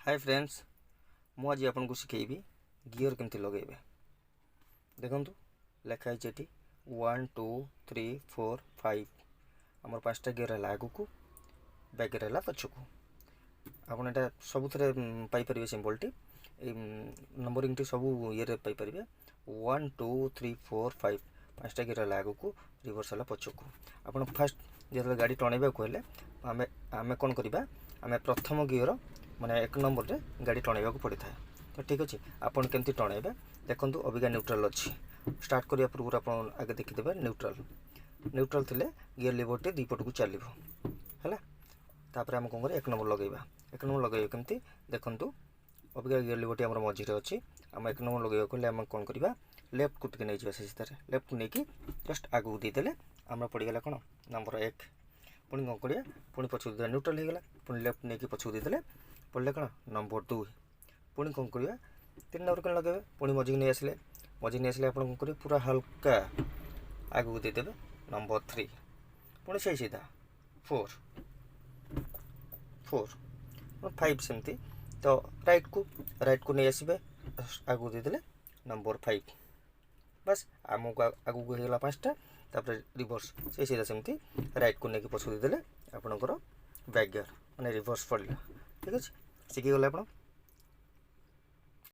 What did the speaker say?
Hi friends मु आज आपको शिखेबी गियर केमती लगेबे। देखु लिखाई ये 1 2 3 4 5 आमर 5टा गियर है आग को बैक है पछक आपड़ यहाँ सब Piper symbol T numbering T सब ये पाइपर 1 2 3 4 5 5टा गियर है आग को रिवर्स है पछक आप फास्ट जो गाड़ी टणेबा कहले आम कौन करवा आम प्रथम गियर माने 1 नंबर रे गाड़ी टणेबा पड़ी था। तो ठीक अच्छे आपन केमती टणेबे देखो अबिका न्यूट्रल अच्छी स्टार्ट करिया पूर्व आप आगे देखीदे न्यूट्रल थिले गियर लिवर टे दुई पट को चलो है तापर आम कौन कर 1 नंबर लगेगा 1 नंबर लगे केमती देखु अबिका गियर लिवर टी आम मझे अच्छी आम 1 नंबर लगे कहले आम कौन करवा लेफ्ट को नहीं जावा से सीधार लेफ्ट को लेकिन जस्ट आगू देदेले आम पड़गला कौन नंबर 1 पुणी कौन करिया पुणी पछक न्यूट्रल होगा पुणी लेफ्ट नहीं पछक देदेले पड़े कौन नंबर 2 पुणी कौन करवा 3 नंबर कौन लगे पुणी मझी नहीं आसिले आप कौन करेंगे पूरा हल्का आगू देदेवे नंबर 3 पुणी से सीधा 4 5 सेमती तो राइट को नहीं आसबे आगू देदेले नंबर 5 बस आमको आगू होगा 5टा तापर रिवर्स से सीधा सेमती राइट को लेकिन पछक देदेले आपणकर बैक गियर मैंने रिवर्स पड़ा। ठीक अच्छे शिखीगले आप।